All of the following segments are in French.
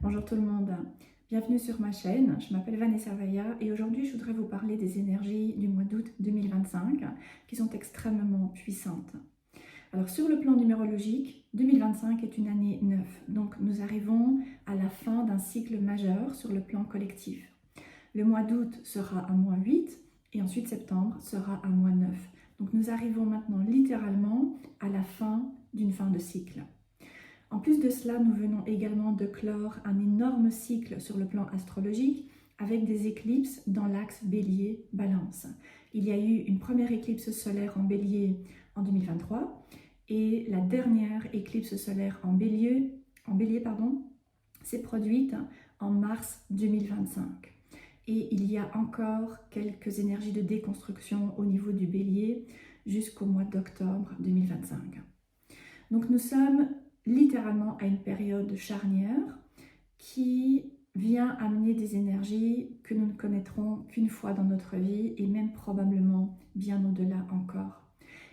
Bonjour tout le monde, bienvenue sur ma chaîne, je m'appelle Vanessa Vaya et aujourd'hui je voudrais vous parler des énergies du mois d'août 2025 qui sont extrêmement puissantes. Alors sur le plan numérologique, 2025 est une année 9, donc nous arrivons à la fin d'un cycle majeur sur le plan collectif. Le mois d'août sera un mois 8 et ensuite septembre sera un mois 9. Donc nous arrivons maintenant littéralement à la fin d'une fin de cycle. En plus de cela, nous venons également de clore un énorme cycle sur le plan astrologique avec des éclipses dans l'axe Bélier-Balance. Il y a eu une première éclipse solaire en Bélier en 2023 et la dernière éclipse solaire en Bélier s'est produite en mars 2025. Et il y a encore quelques énergies de déconstruction au niveau du Bélier jusqu'au mois d'octobre 2025. Donc nous sommes littéralement à une période charnière qui vient amener des énergies que nous ne connaîtrons qu'une fois dans notre vie et même probablement bien au-delà encore,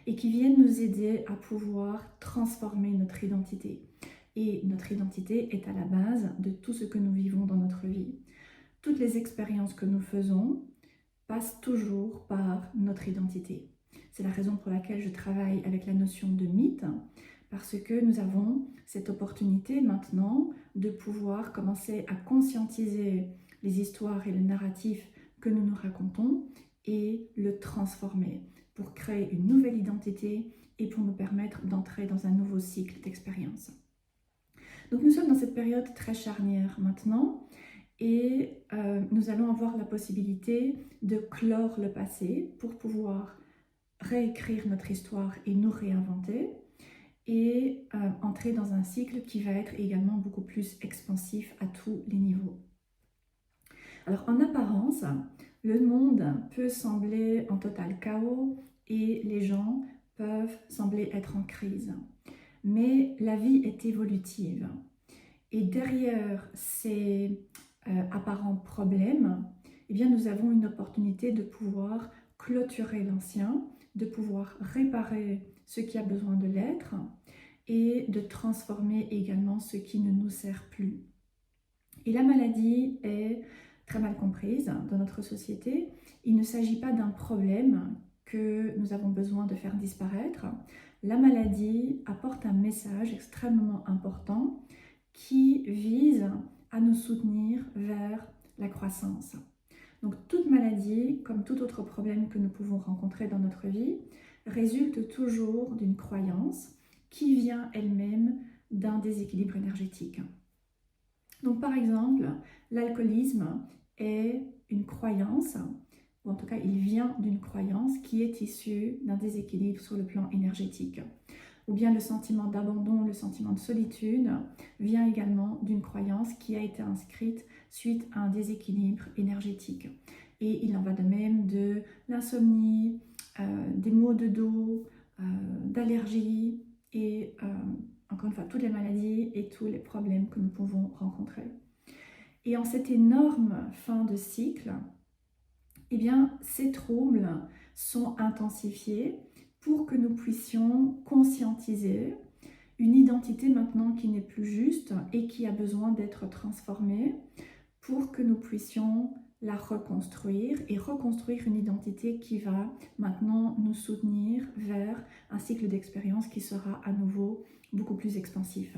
et qui viennent nous aider à pouvoir transformer notre identité. Et notre identité est à la base de tout ce que nous vivons dans notre vie. Toutes les expériences que nous faisons passent toujours par notre identité. C'est la raison pour laquelle je travaille avec la notion de mythe, parce que nous avons cette opportunité maintenant de pouvoir commencer à conscientiser les histoires et le narratif que nous nous racontons et le transformer pour créer une nouvelle identité et pour nous permettre d'entrer dans un nouveau cycle d'expérience. Donc nous sommes dans cette période très charnière maintenant et nous allons avoir la possibilité de clore le passé pour pouvoir réécrire notre histoire et nous réinventer et entrer dans un cycle qui va être également beaucoup plus expansif à tous les niveaux. Alors en apparence, le monde peut sembler en total chaos et les gens peuvent sembler être en crise. Mais la vie est évolutive. Et derrière ces apparents problèmes, eh bien, nous avons une opportunité de pouvoir clôturer l'ancien, de pouvoir réparer ce qui a besoin de l'être et de transformer également ce qui ne nous sert plus. Et la maladie est très mal comprise dans notre société. Il ne s'agit pas d'un problème que nous avons besoin de faire disparaître. La maladie apporte un message extrêmement important qui vise à nous soutenir vers la croissance. Donc toute maladie, comme tout autre problème que nous pouvons rencontrer dans notre vie, résulte toujours d'une croyance qui vient elle-même d'un déséquilibre énergétique. Donc par exemple, l'alcoolisme est une croyance, ou en tout cas il vient d'une croyance qui est issue d'un déséquilibre sur le plan énergétique. Ou bien le sentiment d'abandon, le sentiment de solitude vient également d'une croyance qui a été inscrite suite à un déséquilibre énergétique. Et il en va de même de l'insomnie, des maux de dos, d'allergies et encore une fois toutes les maladies et tous les problèmes que nous pouvons rencontrer. Et en cette énorme fin de cycle, eh bien, ces troubles sont intensifiés pour que nous puissions conscientiser une identité maintenant qui n'est plus juste et qui a besoin d'être transformée pour que nous puissions la reconstruire et reconstruire une identité qui va maintenant nous soutenir vers un cycle d'expérience qui sera à nouveau beaucoup plus expansif.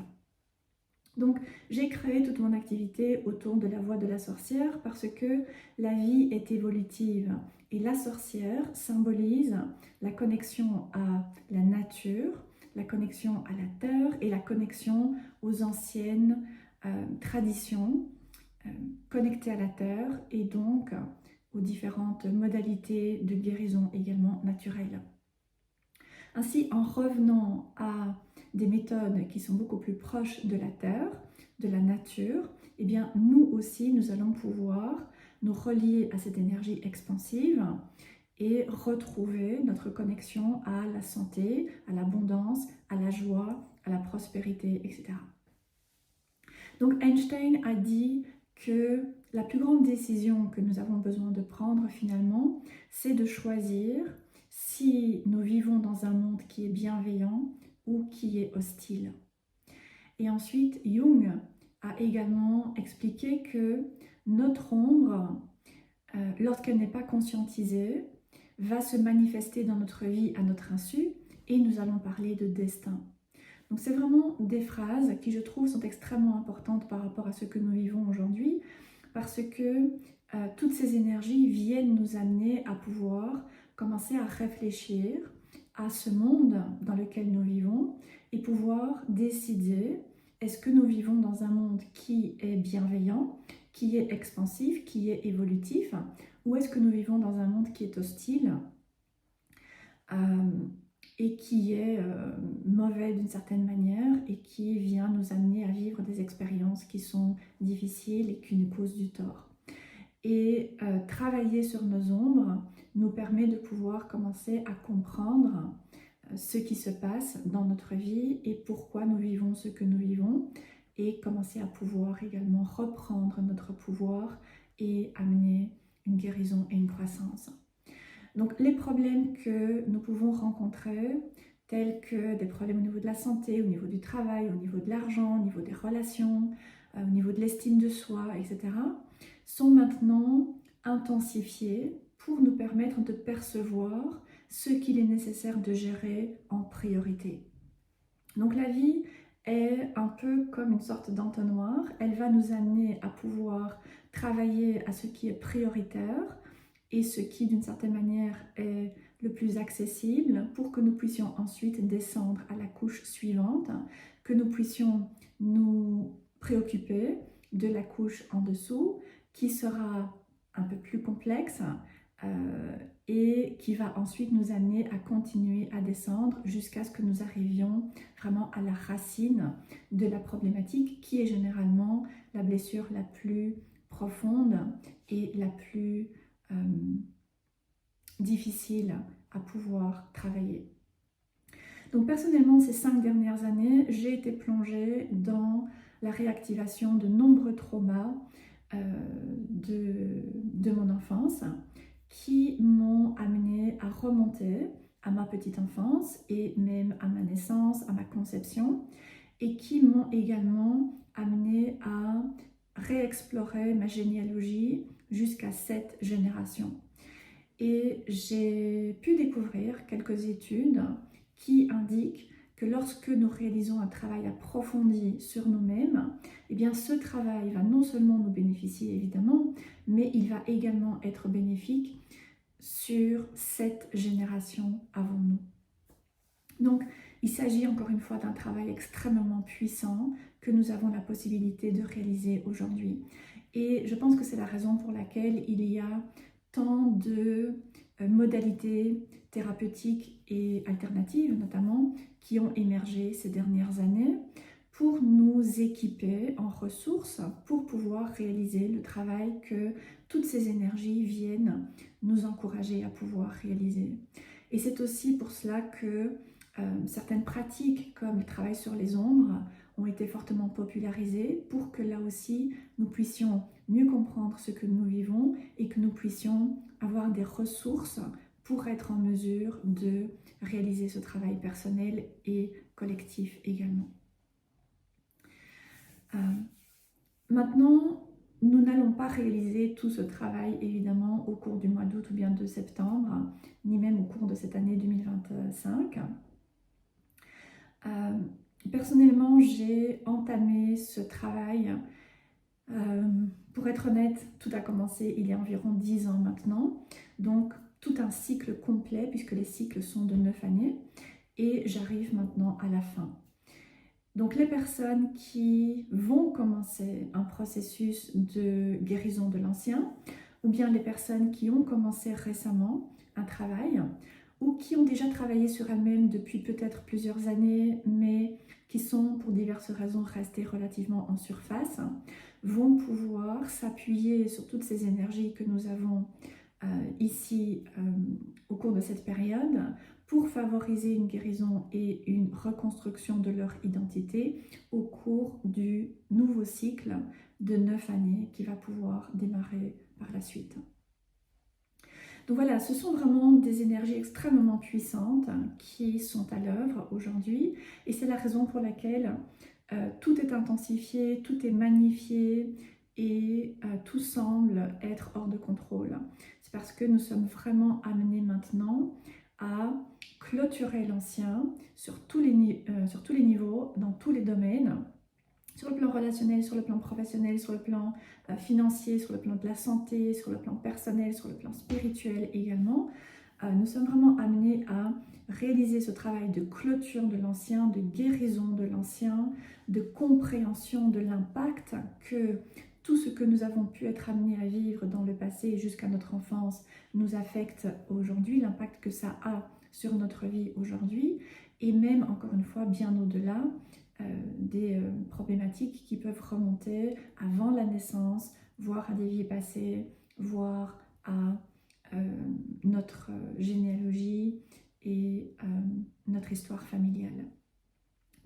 Donc j'ai créé toute mon activité autour de la voie de la sorcière parce que la vie est évolutive et la sorcière symbolise la connexion à la nature, la connexion à la terre et la connexion aux anciennes traditions connectées à la terre et donc aux différentes modalités de guérison également naturelles. Ainsi, en revenant à des méthodes qui sont beaucoup plus proches de la terre, de la nature, eh bien nous aussi, nous allons pouvoir nous relier à cette énergie expansive et retrouver notre connexion à la santé, à l'abondance, à la joie, à la prospérité, etc. Donc Einstein a dit que la plus grande décision que nous avons besoin de prendre finalement, c'est de choisir si nous vivons dans un monde qui est bienveillant ou qui est hostile. Et ensuite, Jung a également expliqué que notre ombre, lorsqu'elle n'est pas conscientisée, va se manifester dans notre vie à notre insu et nous allons parler de destin. Donc c'est vraiment des phrases qui je trouve sont extrêmement importantes par rapport à ce que nous vivons aujourd'hui parce que toutes ces énergies viennent nous amener à pouvoir commencer à réfléchir à ce monde dans lequel nous vivons et pouvoir décider est-ce que nous vivons dans un monde qui est bienveillant, qui est expansif, qui est évolutif, ou est-ce que nous vivons dans un monde qui est hostile et qui est mauvais d'une certaine manière et qui vient nous amener à vivre des expériences qui sont difficiles et qui nous causent du tort. Et travailler sur nos ombres nous permet de pouvoir commencer à comprendre ce qui se passe dans notre vie et pourquoi nous vivons ce que nous vivons et commencer à pouvoir également reprendre notre pouvoir et amener une guérison et une croissance. Donc les problèmes que nous pouvons rencontrer, tels que des problèmes au niveau de la santé, au niveau du travail, au niveau de l'argent, au niveau des relations, au niveau de l'estime de soi, etc., sont maintenant intensifiés pour nous permettre de percevoir ce qu'il est nécessaire de gérer en priorité. Donc la vie est un peu comme une sorte d'entonnoir. Elle va nous amener à pouvoir travailler à ce qui est prioritaire et ce qui, d'une certaine manière, est le plus accessible pour que nous puissions ensuite descendre à la couche suivante, que nous puissions nous préoccuper de la couche en dessous, qui sera un peu plus complexe et qui va ensuite nous amener à continuer à descendre jusqu'à ce que nous arrivions vraiment à la racine de la problématique qui est généralement la blessure la plus profonde et la plus difficile à pouvoir travailler. Donc personnellement, ces 5 dernières années, j'ai été plongée dans la réactivation de nombreux traumas de mon enfance qui m'ont amené à remonter à ma petite enfance et même à ma naissance, à ma conception, et qui m'ont également amené à réexplorer ma généalogie jusqu'à 7 générations. Et j'ai pu découvrir quelques études qui indiquent que lorsque nous réalisons un travail approfondi sur nous-mêmes, eh bien ce travail va non seulement nous bénéficier évidemment, mais il va également être bénéfique sur 7 générations avant nous. Donc il s'agit encore une fois d'un travail extrêmement puissant que nous avons la possibilité de réaliser aujourd'hui. Et je pense que c'est la raison pour laquelle il y a tant de modalités thérapeutiques et alternatives notamment qui ont émergé ces dernières années pour nous équiper en ressources pour pouvoir réaliser le travail que toutes ces énergies viennent nous encourager à pouvoir réaliser. Et c'est aussi pour cela que certaines pratiques comme le travail sur les ombres ont été fortement popularisées pour que là aussi nous puissions mieux comprendre ce que nous vivons et que nous puissions avoir des ressources pour être en mesure de réaliser ce travail personnel et collectif également. Maintenant, nous n'allons pas réaliser tout ce travail évidemment au cours du mois d'août ou bien de septembre, ni même au cours de cette année 2025. Personnellement, j'ai entamé ce travail, pour être honnête, tout a commencé il y a environ 10 ans maintenant, donc tout un cycle complet puisque les cycles sont de 9 années et j'arrive maintenant à la fin. Donc les personnes qui vont commencer un processus de guérison de l'ancien ou bien les personnes qui ont commencé récemment un travail ou qui ont déjà travaillé sur elles-mêmes depuis peut-être plusieurs années, mais qui sont pour diverses raisons restées relativement en surface, vont pouvoir s'appuyer sur toutes ces énergies que nous avons ici au cours de cette période pour favoriser une guérison et une reconstruction de leur identité au cours du nouveau cycle de 9 années qui va pouvoir démarrer par la suite. Donc voilà, ce sont vraiment des énergies extrêmement puissantes qui sont à l'œuvre aujourd'hui et c'est la raison pour laquelle tout est intensifié, tout est magnifié et tout semble être hors de contrôle. C'est parce que nous sommes vraiment amenés maintenant à clôturer l'ancien sur tous les niveaux, dans tous les domaines, sur le plan relationnel, sur le plan professionnel, sur le plan financier, sur le plan de la santé, sur le plan personnel, sur le plan spirituel également. Nous sommes vraiment amenés à réaliser ce travail de clôture de l'ancien, de guérison de l'ancien, de compréhension de l'impact que tout ce que nous avons pu être amenés à vivre dans le passé jusqu'à notre enfance nous affecte aujourd'hui, l'impact que ça a sur notre vie aujourd'hui, et même, encore une fois, bien au-delà des problématiques qui peuvent remonter avant la naissance, voire à des vies passées, voire à notre généalogie et notre histoire familiale.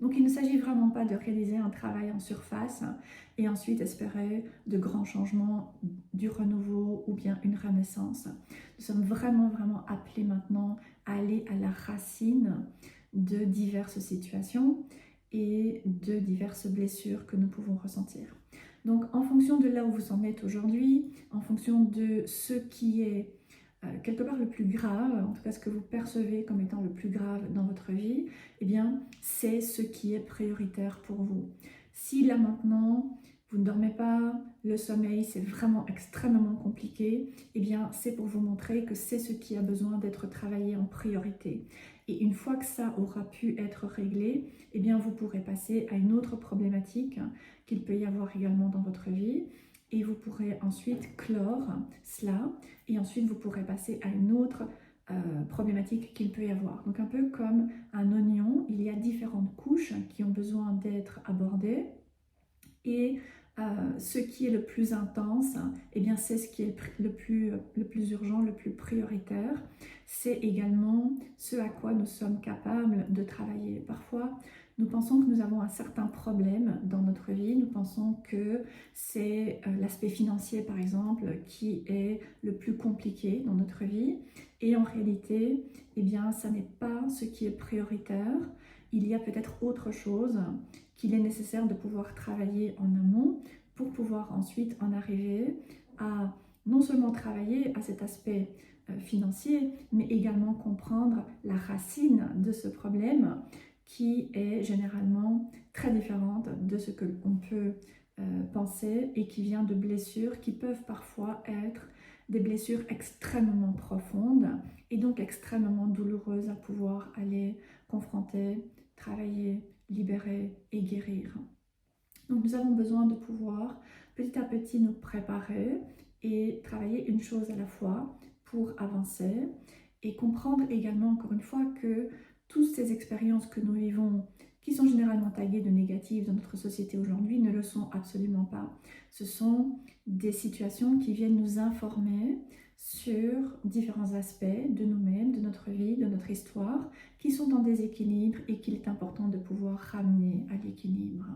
Donc il ne s'agit vraiment pas de réaliser un travail en surface et ensuite espérer de grands changements, du renouveau ou bien une renaissance. Nous sommes vraiment appelés maintenant à aller à la racine de diverses situations et de diverses blessures que nous pouvons ressentir. Donc en fonction de là où vous en êtes aujourd'hui, en fonction de ce qui est quelque part le plus grave, en tout cas ce que vous percevez comme étant le plus grave dans votre vie, eh bien c'est ce qui est prioritaire pour vous. Si là maintenant vous ne dormez pas, le sommeil c'est vraiment extrêmement compliqué, eh bien c'est pour vous montrer que c'est ce qui a besoin d'être travaillé en priorité. Et une fois que ça aura pu être réglé, eh bien vous pourrez passer à une autre problématique qu'il peut y avoir également dans votre vie. Et vous pourrez ensuite clore cela et ensuite vous pourrez passer à une autre problématique qu'il peut y avoir. Donc un peu comme un oignon, il y a différentes couches qui ont besoin d'être abordées et ce qui est le plus intense, eh bien c'est ce qui est le plus urgent, le plus prioritaire. C'est également ce à quoi nous sommes capables de travailler. Parfois, nous pensons que nous avons un certain problème dans notre vie. Nous pensons que c'est l'aspect financier, par exemple, qui est le plus compliqué dans notre vie. Et en réalité, eh bien, ça n'est pas ce qui est prioritaire. Il y a peut-être autre chose qu'il est nécessaire de pouvoir travailler en amont pour pouvoir ensuite en arriver à non seulement travailler à cet aspect financier, mais également comprendre la racine de ce problème qui est généralement très différente de ce que l'on peut penser et qui vient de blessures qui peuvent parfois être des blessures extrêmement profondes et donc extrêmement douloureuses à pouvoir aller confronter, travailler, libérer et guérir. Donc nous avons besoin de pouvoir petit à petit nous préparer et travailler une chose à la fois pour avancer et comprendre également encore une fois que toutes ces expériences que nous vivons, qui sont généralement taguées de négatives dans notre société aujourd'hui, ne le sont absolument pas. Ce sont des situations qui viennent nous informer sur différents aspects de nous-mêmes, de notre vie, de notre histoire, qui sont en déséquilibre et qu'il est important de pouvoir ramener à l'équilibre.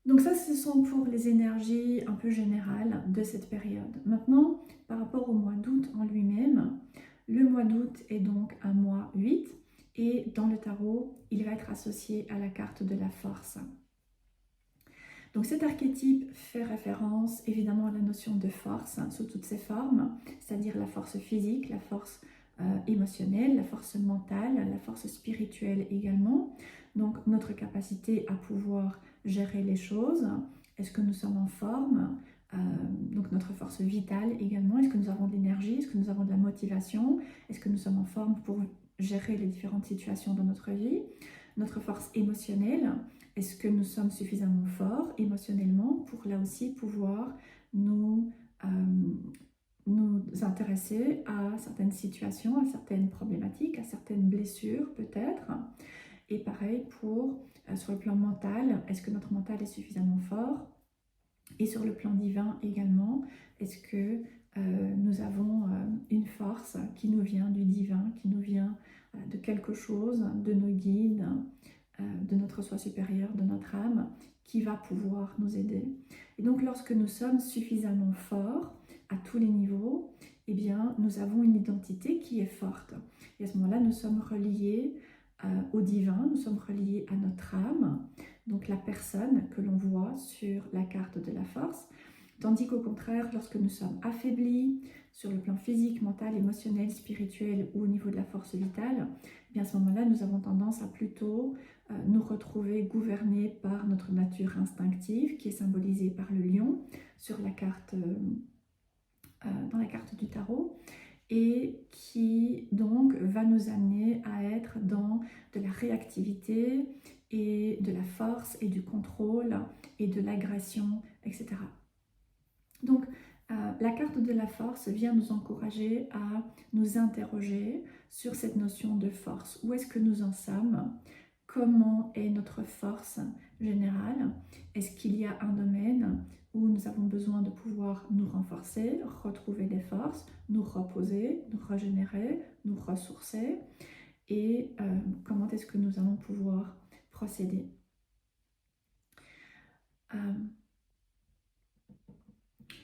Donc ça, ce sont pour les énergies un peu générales de cette période. Maintenant, par rapport au mois d'août en lui-même, le mois d'août est donc un mois 8 et dans le tarot, il va être associé à la carte de la force. Donc cet archétype fait référence évidemment à la notion de force sous toutes ses formes, c'est-à-dire la force physique, la force émotionnelle, la force mentale, la force spirituelle également. Donc notre capacité à pouvoir gérer les choses, est-ce que nous sommes en forme, donc notre force vitale également, est-ce que nous avons de l'énergie, est-ce que nous avons de la motivation, est-ce que nous sommes en forme pour gérer les différentes situations de notre vie, notre force émotionnelle, est-ce que nous sommes suffisamment forts émotionnellement pour là aussi pouvoir nous intéresser à certaines situations, à certaines problématiques, à certaines blessures peut-être. Et pareil pour sur le plan mental, est-ce que notre mental est suffisamment fort? Et sur le plan divin également, est-ce que nous avons une force qui nous vient du divin, qui nous vient de quelque chose, de nos guides, de notre soi supérieur, de notre âme, qui va pouvoir nous aider. Et donc lorsque nous sommes suffisamment forts à tous les niveaux, eh bien nous avons une identité qui est forte. Et à ce moment-là, nous sommes reliés au divin, nous sommes reliés à notre âme, donc la personne que l'on voit sur la carte de la force, tandis qu'au contraire, lorsque nous sommes affaiblis sur le plan physique, mental, émotionnel, spirituel ou au niveau de la force vitale, eh bien à ce moment-là, nous avons tendance à plutôt nous retrouver gouvernés par notre nature instinctive, qui est symbolisée par le lion sur la carte, dans la carte du tarot, et qui donc va nous amener à être dans de la réactivité et de la force et du contrôle et de l'agression, etc. Donc la carte de la force vient nous encourager à nous interroger sur cette notion de force. Où est-ce que nous en sommes? Comment est notre force générale? Est-ce qu'il y a un domaine où nous avons besoin de pouvoir nous renforcer, retrouver des forces, nous reposer, nous régénérer, nous ressourcer? Et comment est-ce que nous allons pouvoir procéder?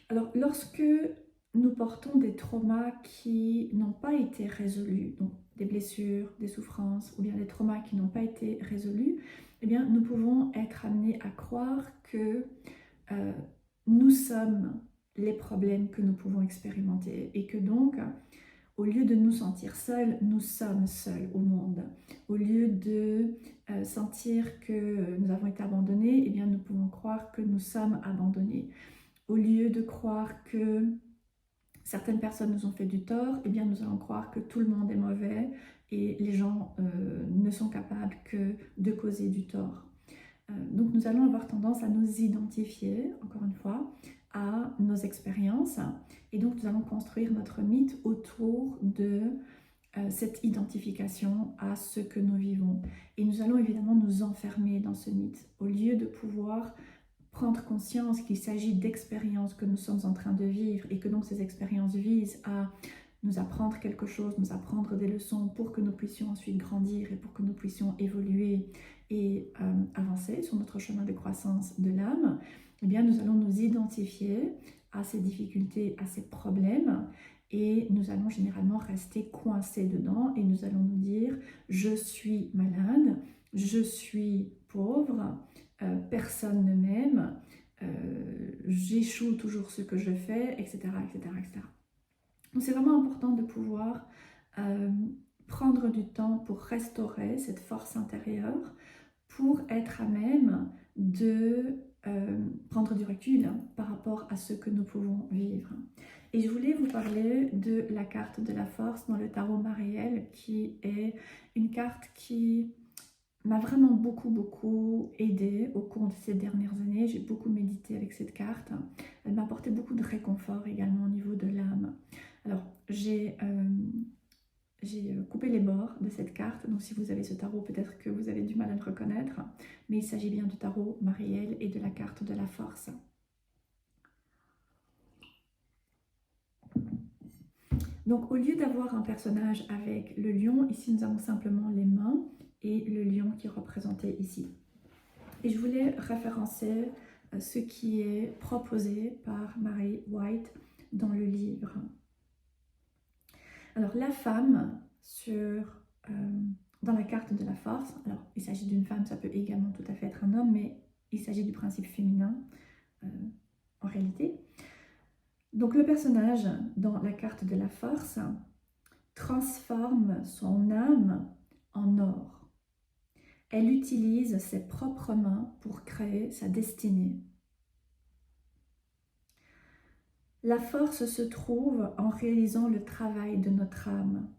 Alors, lorsque nous portons des traumas qui n'ont pas été résolus, donc des blessures, des souffrances ou bien des traumas qui n'ont pas été résolus, eh bien, nous pouvons être amenés à croire que nous sommes les problèmes que nous pouvons expérimenter et que donc, au lieu de nous sentir seuls, nous sommes seuls au monde. Au lieu de sentir que nous avons été abandonnés, eh bien, nous pouvons croire que nous sommes abandonnés. Au lieu de croire que certaines personnes nous ont fait du tort, eh bien nous allons croire que tout le monde est mauvais et les gens ne sont capables que de causer du tort. Donc nous allons avoir tendance à nous identifier, encore une fois, à nos expériences et donc nous allons construire notre mythe autour de cette identification à ce que nous vivons. Et nous allons évidemment nous enfermer dans ce mythe au lieu de pouvoir prendre conscience qu'il s'agit d'expériences que nous sommes en train de vivre et que donc ces expériences visent à nous apprendre quelque chose, nous apprendre des leçons pour que nous puissions ensuite grandir et pour que nous puissions évoluer et avancer sur notre chemin de croissance de l'âme, eh bien nous allons nous identifier à ces difficultés, à ces problèmes et nous allons généralement rester coincés dedans et nous allons nous dire « je suis malade, je suis pauvre », personne ne m'aime, j'échoue toujours ce que je fais, etc. etc., etc. Donc c'est vraiment important de pouvoir prendre du temps pour restaurer cette force intérieure, pour être à même de prendre du recul par rapport à ce que nous pouvons vivre. Et je voulais vous parler de la carte de la force dans le tarot Mariel, qui est une carte qui m'a vraiment beaucoup aidée au cours de ces dernières années. J'ai beaucoup médité avec cette carte. Elle m'a apporté beaucoup de réconfort également au niveau de l'âme. Alors, j'ai coupé les bords de cette carte, donc si vous avez ce tarot, peut-être que vous avez du mal à le reconnaître, mais il s'agit bien du tarot Mariel et de la carte de la force. Donc, au lieu d'avoir un personnage avec le lion, ici nous avons simplement les mains et le lion qui est représenté ici. Et je voulais référencer ce qui est proposé par Mary White dans le livre. Alors la femme dans la carte de la force, alors il s'agit d'une femme, ça peut également tout à fait être un homme, mais il s'agit du principe féminin en réalité. Donc le personnage dans la carte de la force transforme son âme en or. Elle utilise ses propres mains pour créer sa destinée. La force se trouve en réalisant le travail de notre âme,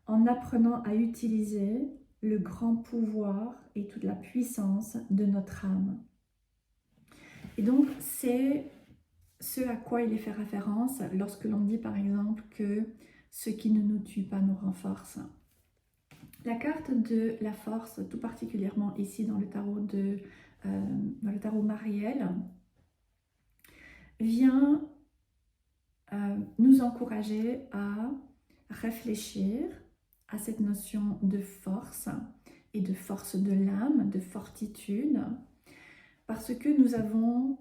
en apprenant à utiliser le grand pouvoir et toute la puissance de notre âme. Et donc, c'est ce à quoi il est fait référence lorsque l'on dit par exemple que ce qui ne nous tue pas nous renforce. La carte de la force, tout particulièrement ici dans le tarot Mariel, vient nous encourager à réfléchir à cette notion de force et de force de l'âme, de fortitude, parce que nous avons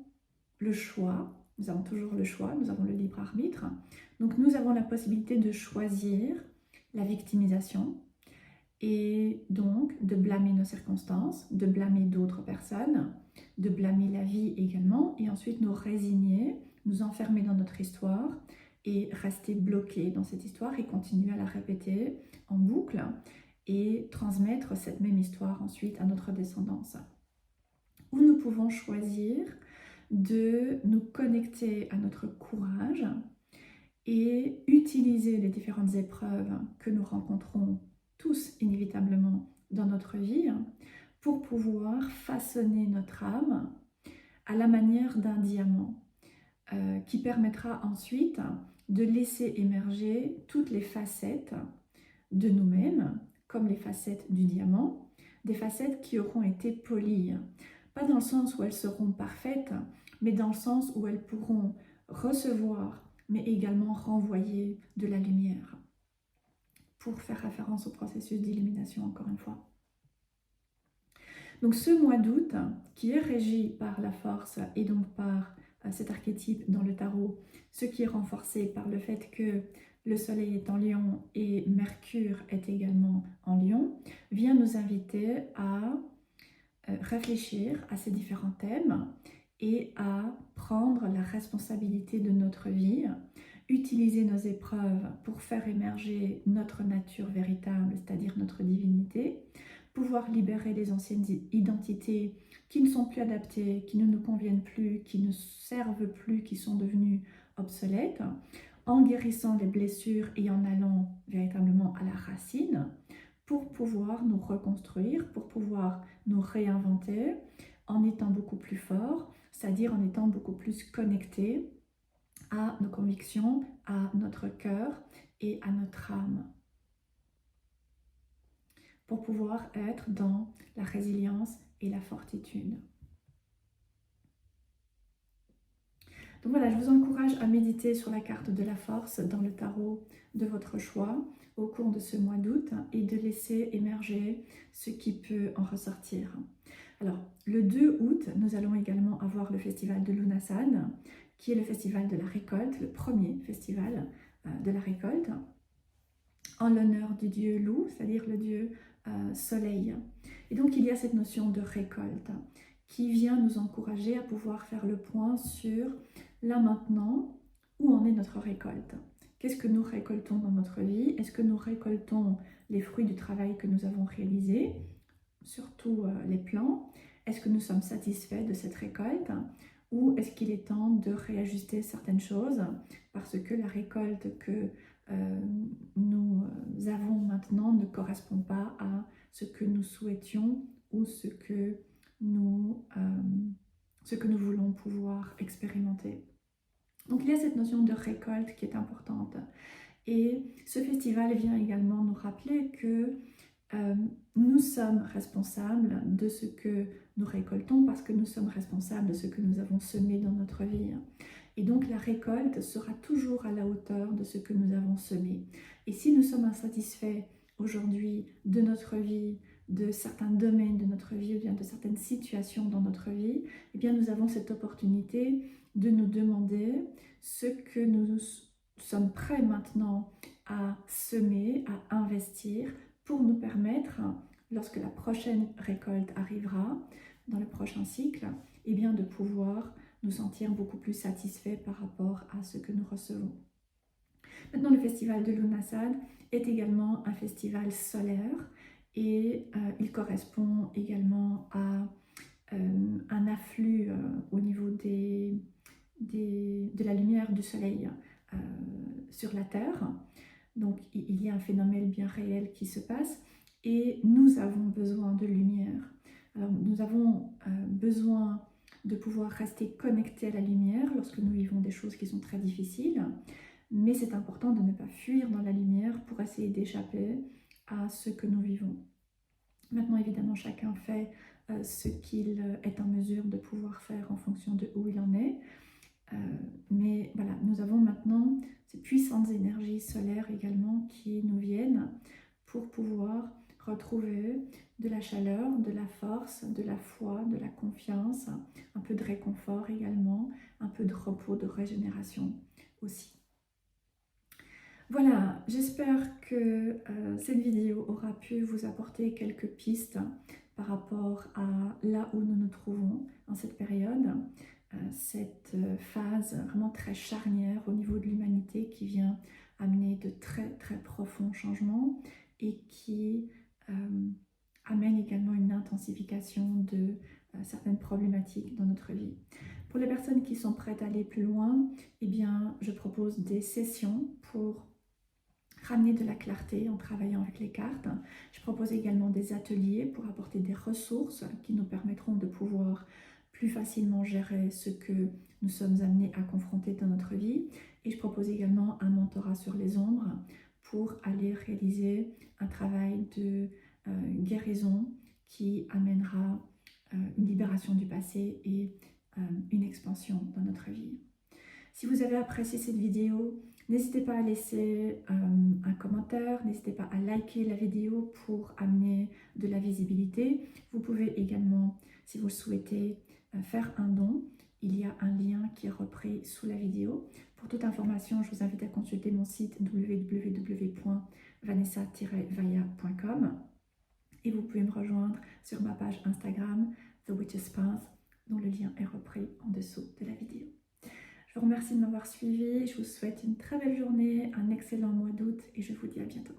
le choix, nous avons toujours le choix, nous avons le libre arbitre, donc nous avons la possibilité de choisir la victimisation et donc de blâmer nos circonstances, de blâmer d'autres personnes, de blâmer la vie également, et ensuite nous résigner, nous enfermer dans notre histoire et rester bloqué dans cette histoire et continuer à la répéter en boucle et transmettre cette même histoire ensuite à notre descendance. Ou nous pouvons choisir de nous connecter à notre courage et utiliser les différentes épreuves que nous rencontrons tous inévitablement dans notre vie pour pouvoir façonner notre âme à la manière d'un diamant qui permettra ensuite de laisser émerger toutes les facettes de nous-mêmes, comme les facettes du diamant, des facettes qui auront été polies. Pas dans le sens où elles seront parfaites, mais dans le sens où elles pourront recevoir, mais également renvoyer de la lumière, pour faire référence au processus d'illumination encore une fois. Donc ce mois d'août, qui est régi par la force et donc par cet archétype dans le tarot, ce qui est renforcé par le fait que le soleil est en lion et Mercure est également en lion, vient nous inviter à réfléchir à ces différents thèmes et à prendre la responsabilité de notre vie, utiliser nos épreuves pour faire émerger notre nature véritable, c'est-à-dire notre divinité, pouvoir libérer les anciennes identités qui ne sont plus adaptées, qui ne nous conviennent plus, qui ne servent plus, qui sont devenues obsolètes, en guérissant les blessures et en allant véritablement à la racine pour pouvoir nous reconstruire, pour pouvoir nous réinventer en étant beaucoup plus forts, c'est-à-dire en étant beaucoup plus connectés à nos convictions, à notre cœur et à notre âme, pour pouvoir être dans la résilience et la fortitude. Donc voilà, je vous encourage à méditer sur la carte de la force dans le tarot de votre choix au cours de ce mois d'août et de laisser émerger ce qui peut en ressortir. Alors, le 2 août, nous allons également avoir le festival de Lughnasadh, qui est le festival de la récolte, le premier festival de la récolte, en l'honneur du dieu loup, c'est-à-dire le dieu soleil. Et donc, il y a cette notion de récolte qui vient nous encourager à pouvoir faire le point sur là maintenant, où en est notre récolte. Qu'est-ce que nous récoltons dans notre vie? Est-ce que nous récoltons les fruits du travail que nous avons réalisé, surtout les plants? Est-ce que nous sommes satisfaits de cette récolte? Ou est-ce qu'il est temps de réajuster certaines choses parce que la récolte que nous avons maintenant ne correspond pas à ce que nous souhaitions ou ce que nous voulons pouvoir expérimenter. Donc il y a cette notion de récolte qui est importante. Et ce festival vient également nous rappeler que nous sommes responsables de ce que nous récoltons parce que nous sommes responsables de ce que nous avons semé dans notre vie. Et donc la récolte sera toujours à la hauteur de ce que nous avons semé. Et si nous sommes insatisfaits aujourd'hui de notre vie, de certains domaines de notre vie ou bien de certaines situations dans notre vie, eh bien nous avons cette opportunité de nous demander ce que nous sommes prêts maintenant à semer, à investir pour nous permettre, lorsque la prochaine récolte arrivera, dans le prochain cycle, eh bien de pouvoir nous sentir beaucoup plus satisfaits par rapport à ce que nous recevons. Maintenant, le festival de Lughnasadh est également un festival solaire et il correspond également à un afflux au niveau de la lumière du soleil sur la Terre. Donc il y a un phénomène bien réel qui se passe et nous avons besoin de lumière. Alors nous avons besoin de pouvoir rester connectés à la lumière lorsque nous vivons des choses qui sont très difficiles, mais c'est important de ne pas fuir dans la lumière pour essayer d'échapper à ce que nous vivons. Maintenant, évidemment, chacun fait ce qu'il est en mesure de pouvoir faire en fonction de où il en est. Mais voilà, nous avons maintenant ces puissantes énergies solaires également qui nous viennent pour pouvoir retrouver de la chaleur, de la force, de la foi, de la confiance, un peu de réconfort également, un peu de repos, de régénération aussi. Voilà, j'espère que cette vidéo aura pu vous apporter quelques pistes par rapport à là où nous nous trouvons en cette période, cette phase vraiment très charnière au niveau de l'humanité qui vient amener de très très profonds changements et qui amène également une intensification de certaines problématiques dans notre vie. Pour les personnes qui sont prêtes à aller plus loin, eh bien, je propose des sessions pour ramener de la clarté en travaillant avec les cartes. Je propose également des ateliers pour apporter des ressources qui nous permettront de pouvoir plus facilement gérer ce que nous sommes amenés à confronter dans notre vie. Et je propose également un mentorat sur les ombres pour aller réaliser un travail de guérison qui amènera une libération du passé et une expansion dans notre vie. Si vous avez apprécié cette vidéo, n'hésitez pas à laisser un commentaire, n'hésitez pas à liker la vidéo pour amener de la visibilité. Vous pouvez également, si vous le souhaitez, faire un don. Il y a un lien qui est repris sous la vidéo. Pour toute information, je vous invite à consulter mon site www.vanessa-vaya.com et vous pouvez me rejoindre sur ma page Instagram The Witch's Path, dont le lien est repris en dessous de la vidéo. Je vous remercie de m'avoir suivi, je vous souhaite une très belle journée, un excellent mois d'août et je vous dis à bientôt.